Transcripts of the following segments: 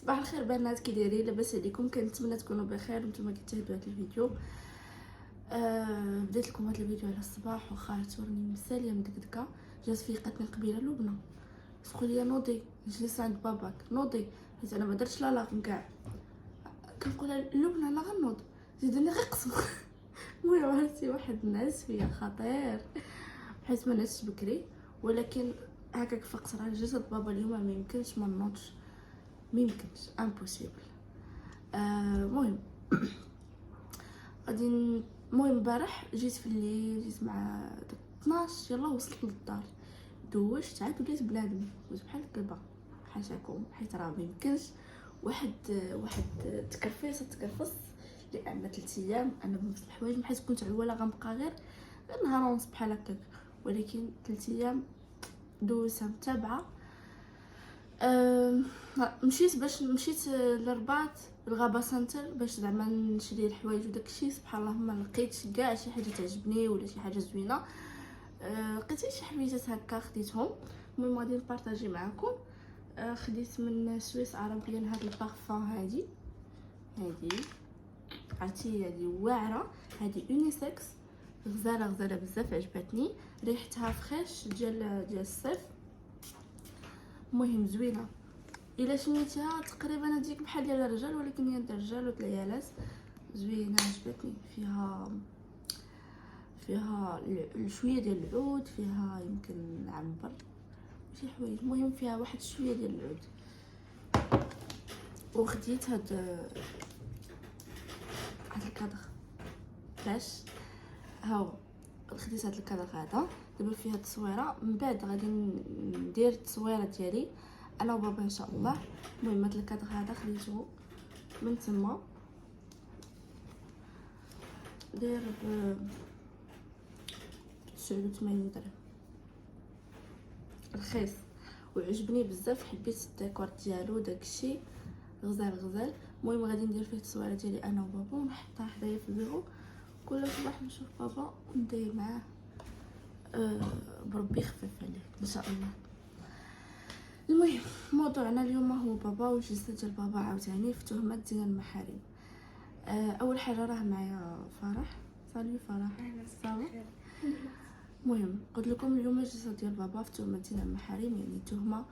صباح الخير بنات، كي دايرين؟ لاباس عليكم؟ كنتمنى تكونوا بخير وانتم كتشاهدوا هذا الفيديو. بديت لكم هذا الفيديو على الصباح واخا عرفتوني مساليه مدكدكه. جات فيقتني قبيله لبنى تقول لي نوضي جلس عند باباك، نوضي حيت انا ما درتش لا لاغم كاع. كنقول لها لبنى انا غنوض، زيدني غير قسم. المهم عرفتي واحد النعس فيا خطير حيت ما نعستش بكري، ولكن هكاك فقت راه جسد بابا اليوم ما يمكنش ما نوضش، ما يمكنش امبوسيبل. المهم غادي المهم البارح جيت في الليل، جيت مع داك 12 يلا وصلت للدار، دوشت عاد وليت بنادم بحال الكلبه حاشاكم، حيت راه ما يمكنش واحد تكرفص لان 3 ايام انا بنفس الحوايج، حيت كنت عواله غنبقى غير نهار ونص بحال هكاك، ولكن 3 ايام دوزتها متابعه. مشيت للرباط الغابه سنتر باش زعما نشري الحوايج وداكشي. سبحان الله ما لقيتش كاع شي حاجه تعجبني ولا شي حاجه زوينه. لقيت شي حويجات هكا خديتهم. المهم غادي نبارطاجي معكم. خديت من سويس عربيا هاد البارفان هادي عرفتي هادي واعره، هادي يونيسكس، غزاله بزاف، عجبتني ريحتها فريش ديال الصيف. المهم زوينه، الا شميتها تقريبا هذيك بحال ديال الرجال، ولكن هي ديال الرجال وتليالات زوينه عجبتني. فيها شويه ديال العود، فيها يمكن عنبر شي حوايج، المهم فيها واحد شويه ديال العود. وخديت هاد الكادر باش هاو خديت هاد الكادر هذا دابا فيه هاد التصويره، من بعد غادي ندير التصويره ديالي انا وبابا ان شاء الله. المهم هاد الكادر هذا خديته من تما، داير ب 89 درهم، رخيص وعجبني بزاف، حبيت الديكور ديالو داكشي غزال. المهم غادي ندير فيه التصويره ديالي انا وبابا ونحطها حدايا في البيرو، كل صباح نشوف بابا وندير معاه. بربي يخفف عليه ان شاء الله. المهم موضوعنا اليوم هو بابا والجلسه ديال بابا عاوتاني في تهمه زنا المحارم. اول حاجه راه معايا فرح. صالي فرح صافا. المهم قلت لكم اليوم الجلسه ديال بابا في تهمه زنا المحارم، يعني تهمه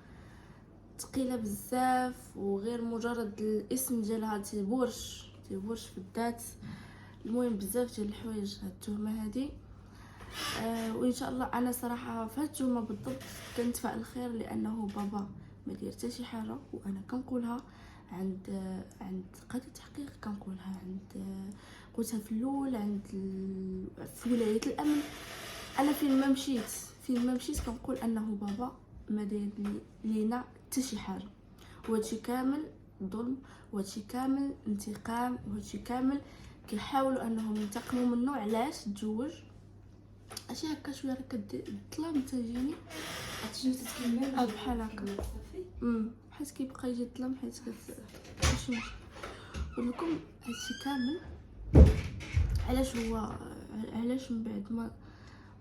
ثقيله بزاف، وغير مجرد الاسم ديالها تيبورش في الذات. المهم بزاف ديال الحوايج هاد التهمه هادي. وان شاء الله انا صراحه في هاد التهمه بالضبط كنتفائل الخير، لانه بابا ما دير حتى شي حاجه، وانا كنقولها عند قاضي التحقيق، كنقولها قلتها في الاول في ولايه الامن. انا فين ما مشيت كنقول انه بابا ما داير لينا حتى شي حاجه، وهادشي كامل ظلم، وهادشي كامل انتقام، وهادشي كامل كيحاولوا انهم ينتقموا منه. علاش تزوج اشي هكا شويه راه الظلام تجيني تتكلم بحال هكا، حيت كيبقى يجي الظلام حيت شنو نقول لكم هادشي كامل. علاش من بعد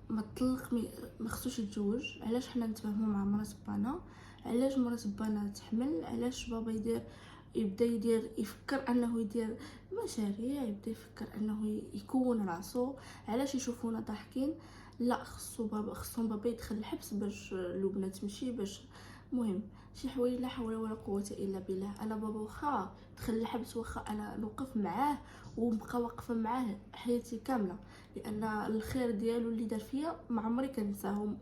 ما طلق ما خصوش يتزوج؟ علاش حنا نتفاهموا مع مرات بانا؟ علاش مرات بانا تحمل؟ علاش بابا يبدا يفكر انه يدير مشاريع، يبدا يفكر انه يكون راسو؟ علاش يشوفونا ضاحكين؟ لا، خصهم بابا يدخل الحبس باش لبنى تمشي باش. المهم شي حوايج لا حول ولا قوه الا بالله. انا بابا واخا دخل الحبس، واخا انا نوقف معاه ونبقى واقفه معاه حياتي كامله، لان الخير ديالو اللي دار فيا ما عمري كنساهم،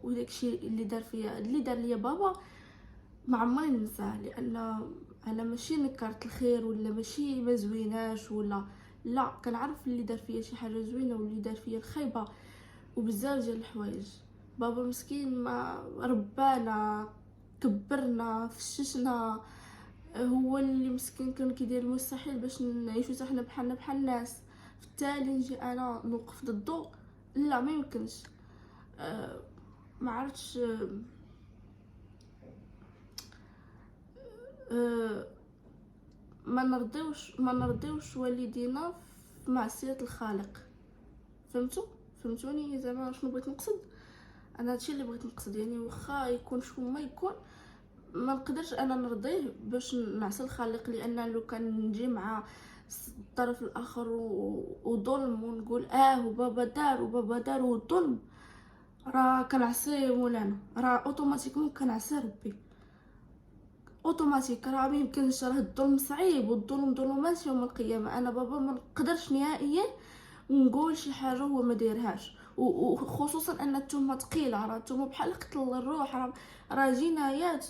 وداكشي اللي دار ليا بابا ما عمري ننساه، لان انا ماشي نكرت الخير ولا ماشي ما زويناش ولا لا، كنعرف اللي دار فيا شي حاجه زوينه واللي دار فيا الخايبه وبزاف ديال الحوايج. بابا مسكين ما ربانا كبرنا فششنا، هو اللي مسكين كان كيدير المستحيل باش نعيشو حتى حنا بحالنا بحال الناس. في التالي نجي انا نوقف ضده؟ لا ما يمكنش. ما عرفتش. ما نرضيوش والدينا في معصيه الخالق. فهمتوني زعما شنو بغيت نقصد؟ انا هادشي اللي بغيت نقصد، يعني واخا يكون شكون ما يكون، ما نقدرش انا نرضيه باش نعصي الخالق، لان لو كان نجي مع الطرف الاخر وظلم ونقول وبابا دار وبابا دار والظلم، راه كنعصي مولانا، راه اوتوماتيكمون كنعصي ربي اوتوماتيك. راه ميمكنش، راه الظلم صعيب والظلم ظلمات يوم القيامه. انا بابا ما نقدرش نهائيا نقول شي حاجه هو ما دايرهاش، وخصوصا ان التهمه ثقيله، راه التهمه بحال قتل الروح، راه جنايات،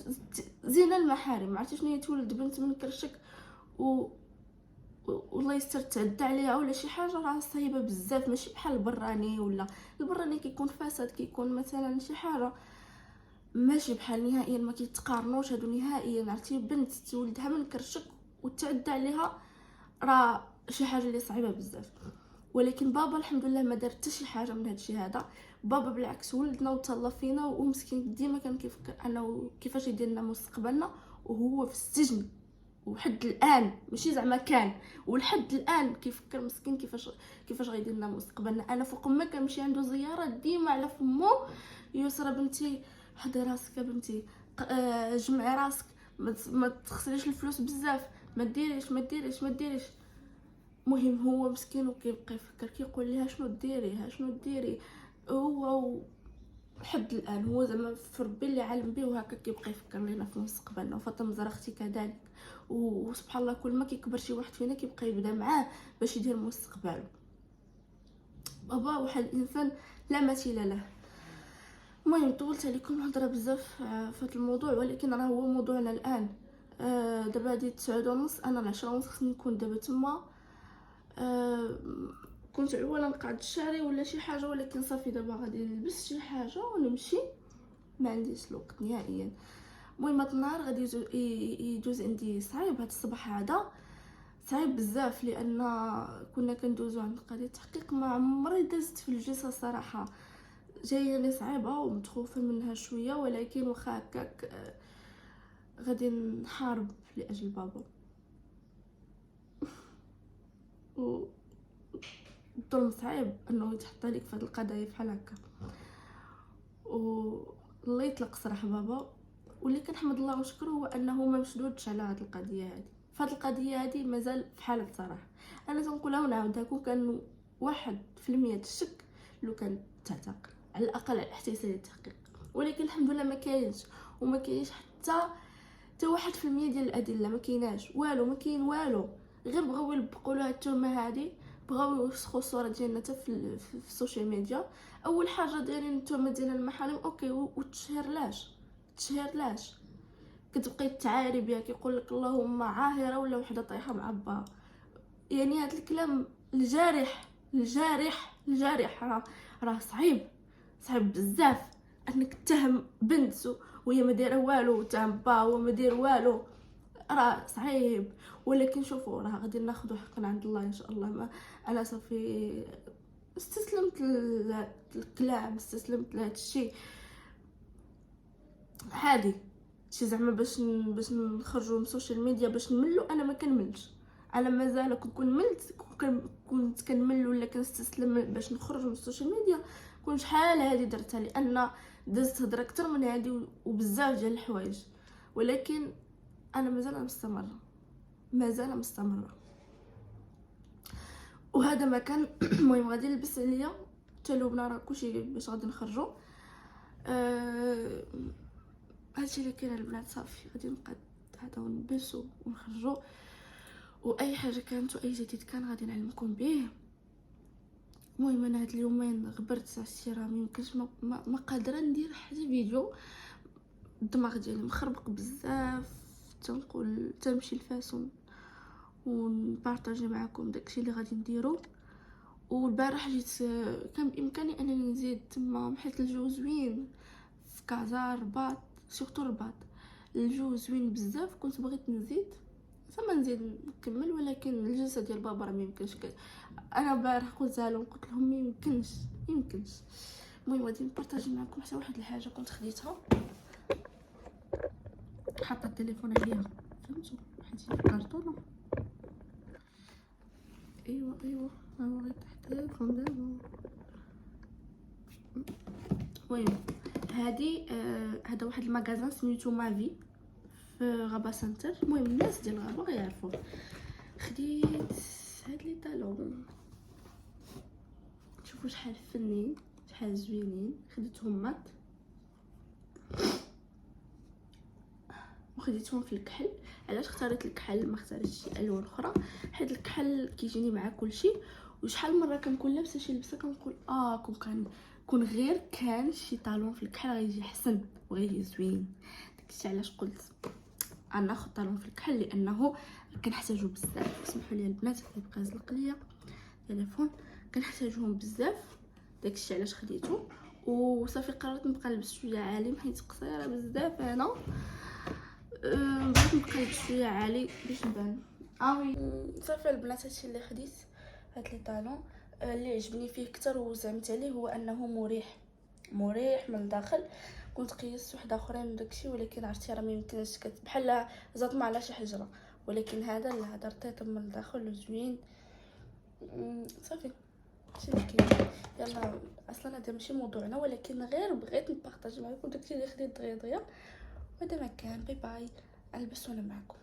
زنا المحارم. ما عرفتش شنو هي تولد بنت من كرشك والله يستر تعدى عليها ولا شي حاجه، راه صعيبه بزاف. ماشي بحال البراني، ولا البراني كيكون فساد، كيكون مثلا شي حاجه، ماشي بحال نهائيا، ما كيتقارنوش هادو نهائيا. عرفتي بنت تولدها من كرشك وتعدى عليها، راه شي حاجه اللي صعيبه بزاف. ولكن بابا الحمد لله ما دار حتى شي حاجه من هادشي هذا. بابا بالعكس ولدنا وتهلا فينا، ومسكين ديما كان كيفكر انا كيفاش يدير لنا مستقبلنا، وهو في السجن وحد الان، ماشي زعما كان، ولحد الان كيفكر مسكين كيفاش غيدير لنا مستقبلنا. انا فوق ما كنمشي عنده زياره ديما على فمو: يسرا بنتي حضي راسك يا بنتي، جمعي راسك، ما تخسريش الفلوس بزاف، ما ديريش ما ديريش ما ديريش. مهم هو مسكين وكيبقى يفكر، كيقول ليها شنو ديري شنو ديري. هو لحد الان هو زعما في ربي اللي علم به، وهكا كيبقى يفكر لينا في مستقبلنا. وفاطمه زهرا اختي كذلك. وسبحان الله كل ما كيكبر شي واحد فينا كيبقى يبدا معاه باش يدير مستقبله. بابا واحد الانسان لا مثيل له. المهم طولت عليكم الهضره بزاف في هذا الموضوع، ولكن راه هو موضوعنا الان. دابا هادي 9:30، انا 10:30 خصني نكون دابا تما. كنت اولا نقعد الشاري ولا شي حاجه، ولكن صافي دابا غادي نلبس شي حاجه ونمشي، ما عنديش الوقت نهائيا. المهم هاد النهار غادي يجوز عندي صعيب. هاد الصباح هذا صعيب بزاف، لان كنا كندوزو عند قضيه تحقيق ما عمري دزت في الجلسه صراحه. جايه لي صعيبه ومتخوفه منها شويه، ولكن واخا هكاك غادي نحارب لاجل بابا. الظلم صعيب انه يتحط عليك في هاد القضايا بحال هكا، والله يطلق سراح بابا. واللي كنحمد الله ونشكره هو انه ما مشدودش على هاد القضيه هادي. فهاد القضيه هادي مازال في حاله صراحه. انا تنقولها ونعاودها: كون كان 1% الشك لو كان تعتقل على الاقل على احتساب التحقيق. ولكن الحمد لله ما كاينش، وما كاينش حتى 1% ديال الادله. ما كايناش والو، ما كاين والو. غير بغاو يلبقوا لها التهمه هذه، بغاو يوسخوا الصوره ديالنا حتى في السوشيال ميديا. اول حاجه دايرين التهمه ديال المحارم، اوكي، تشهير لاش كتبقاي تعايري بها، كيقول لك اللهم عاهره ولا وحده طايحه مع باها. يعني هذا الكلام الجارح راه صعيب بزاف انك تتهم بنت وهي ما دايره والو، وتهم با هو ما داير والو، راه صعيب. ولكن شوفوا راه غادي ناخذ حقنا عند الله ان شاء الله. ما انا صافي استسلمت للكلام، استسلمت لهذا الشيء عادي. شي زعما باش نخرجوا من السوشيال ميديا باش نملوا، انا ما كنملش. انا مازال كنكون ملت، كنت كنمل ولا كنستسلم باش نخرج من السوشيال ميديا، كون شحال هذه درتها، لان دزت هضره اكثر من هذه وبزاف ديال الحوايج. ولكن انا مازال مستمره. وهذا ما كان المهم غادي نلبس عليا تلوبنا، راه كلشي باش غادي نخرجوا. هادشي اللي كاين البنات. صافي غادي نبقى هذا ونلبس ونخرجوا، واي حاجه كانت واي جديد كان غادي نعلمكم به. المهم انا هاد اليومين غبرت على السيره، ميمكنش ما قادره ندير حتى فيديو. الدماغ ديالي مخربق بزاف، تنقول تمشي الفاس ونبارطاجي معكم داكشي اللي غادي نديرو. والبارح جيت كان بامكاني انني نزيد تما، حيت الجو زوين في كازا رباط، سورتو رباط الجو زوين بزاف. كنت بغيت نزيد نزيد نكمل، ولكن الجلسه ديال بابا راه ميمكنش. انا البارح قلتها لهم، قلت لهم ميمكنش. المهم غادي نبارطاجي معكم حتى واحد الحاجه كنت خديتها، حاطه التليفون عليها، فهمتوا؟ واحد الكرتونه. ايوا ها هو غير تحت لكم دابا. المهم هذا واحد المغازان سميتو مافي. في غابه سنتر. المهم الناس ديال الغابه غيعرفوا. خديت هاد لي طالون، شوفوا شحال فنين شحال زوينين. خديتهم مات وخديتهم في الكحل. علاش اختاريت الكحل ما اختاريتش شي الوان اخرى؟ حيت الكحل كيجيني مع كلشي. وشحال مره كنكون لابسه شي لبسه كنقول كون غير كان شي طالون في الكحل غيجي احسن وغيجي زوين. داكشي علاش قلت انا ناخذ طالون في الكحل، لانه كنحتاجو بزاف. سمحوا لي البنات يبقى زلق ليا التليفون، كنحتاجوهم بزاف. داكشي علاش خديتو. وصافي قررت نبقى نلبس شويه عالي حيت قصيره بزاف انا. بغيت نبقى نلبس شويه عالي باش نبان. وي صافي البنات هادشي اللي خديت. هاد لي طالون اللي عجبني فيه كتر وزعمت عليه هو انه مريح من الداخل. كنت قيست واحد اخرين داكشي، ولكن عرفتي راه ما يمكنش بحال زاتما على شي حجره، ولكن هذا لا، هذا رطيب من الداخل وزوين. صافي هادشي اللي كاين. يلا اصلا هذا ماشي موضوعنا، ولكن غير بغيت نبارطاجي معكم داكشي اللي خديت دغيا. وهذا ما كان. باي باي، البس وانا معكم.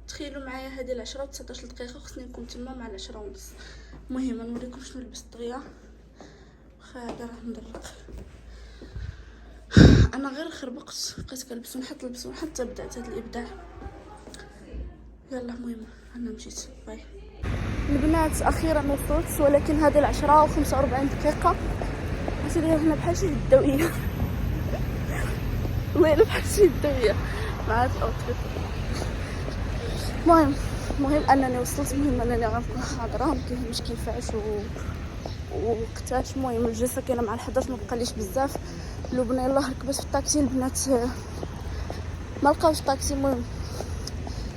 تخيلوا معايا هذه 10 و 19 دقيقه خصني نكون تما مع 10:30. المهم نوريكم شنو لبست دغيا. واخا هذا راه مدرق، انا غير خربقت بقيت كنلبس ونحط حتى بدات هذا الابداع. يلا المهم انا مشيت. باي البنات، اخيرا وصلت، ولكن هذه 10 و 45 دقيقه غادي هنا بحال شي الدويه. والله الا بحال شي الدويه مع هذا الاوتفيت. المهم انني وصلت. المهم انني غنكون حاضره، ما كاينش كيفاش وقتاش. المهم الجلسه كاينه مع 11 ما بقاليش بزاف. لبنى يلاه ركبت في الطاكسي. البنات ما لقاوش طاكسي. المهم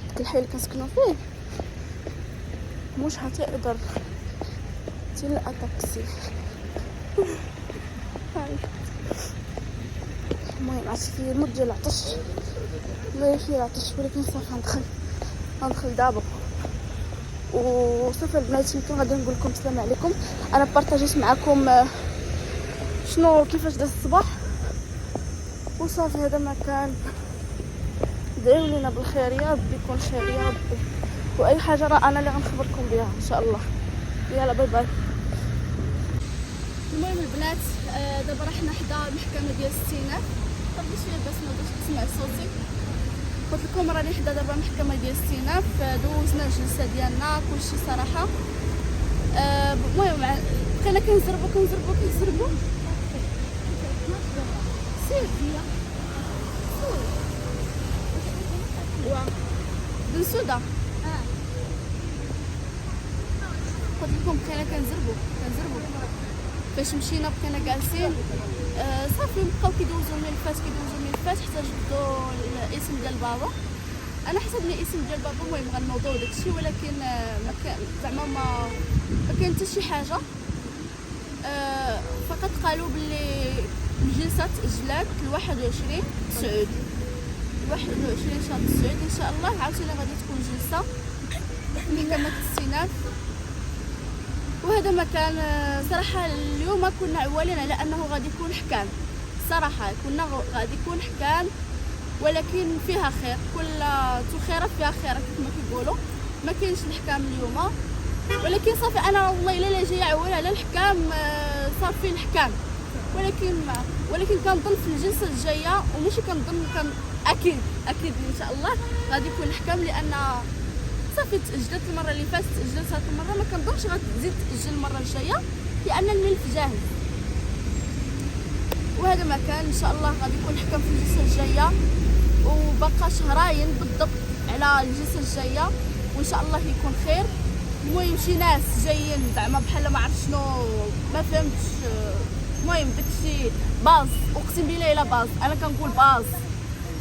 ديك الحي اللي كنسكنوا فيه مش هتقدر تلقى طاكسي. المهم عرفتي في المود ديال العطش، لا فيه العطش، ولكن صافي غندخل دابا. وصافي البنات يمكن غادي نقول لكم السلام عليكم. انا بارطاجيت معكم كيفاش داز الصباح وصافي. هذا ما كان. دعيو لينا بالخير يا ربي يكون خير يا ربي، واي حاجه راه انا اللي غنخبركم بها ان شاء الله. يلا باي باي. المهم البنات دابا راه حنا حدا المحكمه ديال الستينات. طلبت شويه باش ما تسمع صوتي. قلت لكم راني حدا دابا المحكمه ديال الستينات. دوزنا الجلسه ديالنا كلشي صراحه. المهم بقينا كنزربو سير فيا بن سودا. قلت لكم بقينا كنزربو فاش مشينا بقينا جالسين. صافي بقاو كيدوزو الملفات حتى جبدوا الاسم ديال بابا. انا حسبني اسم ديال بابا. المهم غنوضوا داكشي، ولكن زعما ما كاين حتى شي حاجه. فقط قالوا باللي الجلسه تاجلات ل 21 شهر 21 شهر السعود ان شاء الله. عاوتاني غادي تكون جلسه محكمه الاستئناف. وهذا ما كان. صراحه اليوم كنا عوالين على انه غادي يكون حكام. صراحه كنا غادي يكون حكام، ولكن فيها خير. كل خيره فيها خيره كما كيقولوا. ما كاينش الحكام اليوم، ولكن صافي انا والله الا جايه عوالة على الحكام. صافي الحكام، ولكن كنظن في الجلسه الجايه، وماشي كنظن اكيد ان شاء الله غادي يكون الحكام، لان صافي تاجلت المره اللي فاتت، تاجلت هاد المره. ما كنظنش غتزيد تاجل المره الجايه لان الملف جاهز. وهذا ما كان. ان شاء الله غادي يكون الحكم في الجلسه الجايه، وبقى شهرين بالضبط على الجلسه الجايه، وان شاء الله يكون خير. المهم شي ناس جايين زعما بحال ما عرفت شنو، ما فهمتش. المهم داكشي باز، اقسم بالله الا باز. انا كنقول باز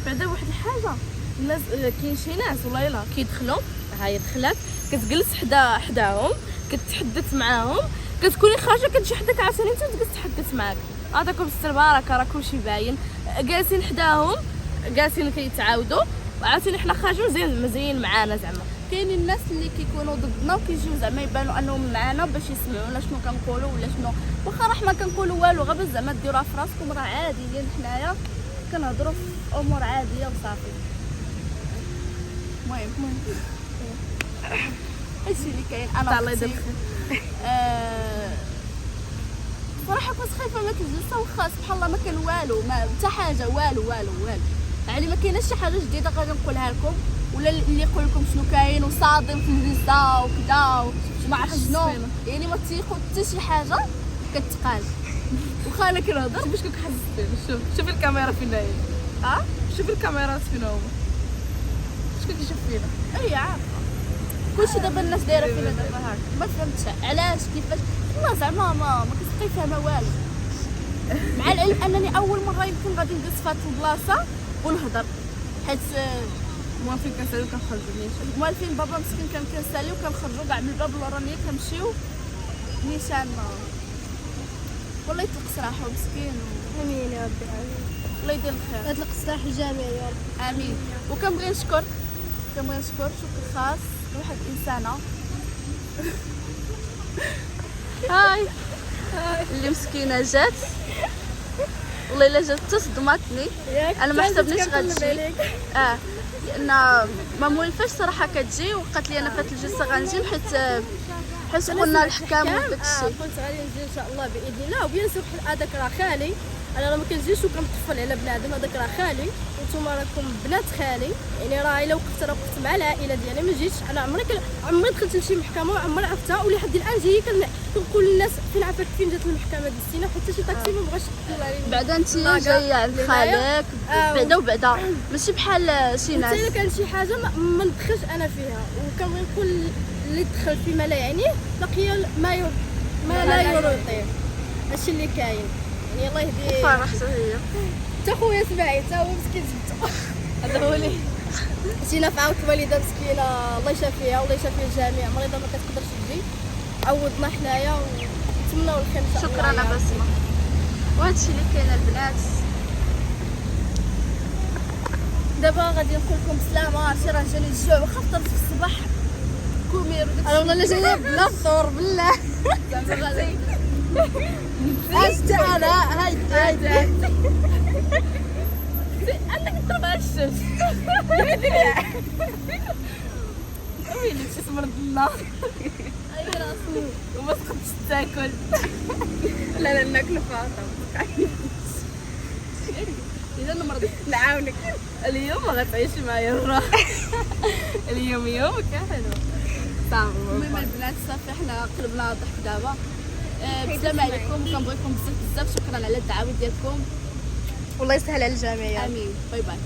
بعدا. واحد الحاجه، الناس كاين شي ناس والله الا كيدخلوا، هاهي دخلات كتجلس حداهم، كتحدث معاهم، كتكوني خارجه كتجي حداك عاوتاني انت تجلس تحدث معاك. عطاكم السر بركه، راه كلشي باين. جالسين حداهم، جالسين كيتعاودوا، وعاوتاني حنا خارجين مزيين معانا. زعما كاينين الناس اللي كيكونوا ضدنا وكيجيو زعما يبانوا انهم معانا باش يسمعونا شنو كنقولوا ولا شنو. واخا راه حنا كنقولوا والو، غير باش زعما ديروها في راسكم. راه عاديين حنايا كنهضروا في امور عاديه وصافي. المهم هادشي اللي كاين. انا الله يدير صراحه كنت خايفه ما كنجلسها واخا سبحان الله ما كان والو، ما حتى حاجه والو يعني ما كايناش شي حاجه جديده غادي نقولها لكم ولا اللي يقول لكم شنو كاين وصادم في الجلسه وكذا ما عرفت شنو، يعني ما تيقوا حتى شي حاجه كتقال واخا انا كنهضر باش كنت حسيت. شوف الكاميرا فينا هي. شوف الكاميرات فينا هما. شكون كيشوف فينا؟ اي عارفه كلشي دابا الناس دايره فينا دابا هاك، ما فهمتش علاش كيفاش والله زعما ما كنت فاهمه والو. مع العلم انني اول مره يمكن غادي نجلس في هاد البلاصه ونهضر، حيت موافقين كنساليو كنخرجوا نيشان. موالفين بابا مسكين كان كنساليو كنخرجوا كاع من الباب الوراني كنمشيو نيشان والله يطلق سراحه مسكين امين يا ربي امين. الله يدير الخير. يطلق السلاح الجميع يا رب. امين. وكنبغي نشكر شكر خاص لواحد الانسانه هاي اللي مسكينه جات والله الا جات تصدمتني. انا ما حسبنيش غتجي لان ما مولفاش صراحه كتجي، وقالت لي انا فات الجلسه غنجي حيت قلنا الحكام وداك الشيء. قلت غادي نجي ان شاء الله باذن الله. وبيان سور هذاك راه خالي، انا راه ما كنجيش وكنطفل على بنادم، هذاك راه خالي وانتم راكم بنات خالي، يعني راه الا وقفت مع العائله ديالي ما جيتش. انا عمري دخلت لشي محكمه وعمري عرفتها، ولحد الان جايه كنقول للناس فين عرفت فين جات المحكمه ديال السينا، حتى شي طاكسي ما بغاش بعدا انت جايه عند خالك بعدا ماشي بحال شي ناس. الا كان شي حاجه ما ندخلش انا فيها، وكنبغي نقول اللي دخل فيما لا يعنيه بقي ما لا يرضيه. هادشي اللي كاين، يعني الله يهدي. فرحت هي حتى خويا اسماعيل حتى هو مسكين جبتو هذا هو اللي جينا في عاود الوالده مسكينه الله يشافيها والله يشافي الجميع، مريضه ما كتقدرش تجي، عوضنا حنايا ونتمناو الخير ان شاء الله. شكرا بسمه. وهادشي اللي كاين البنات. دابا غادي نقول لكم بسلامه، عرفتي راه جاني الجوع واخا فطرت في الصباح كومير وداك انا والله الا جايه بلا فطور بالله زعما غادي اش انا هاي انك تغشش ويلي شي سمر الله اي راسي وما تقدش تاكل. لا ناكلو فاطمه. اذا نمرض نعاونك اليوم ما غتعيشي معايا الراحه. اليوم يومك حلو صافي. المهم البنات صافي حنا قلبنا الضحك دابا. بسلام عليكم، كنبغيكم بزاف. شكرا على الدعوه ديالكم. والله يسهل على الجميع. امين. باي باي.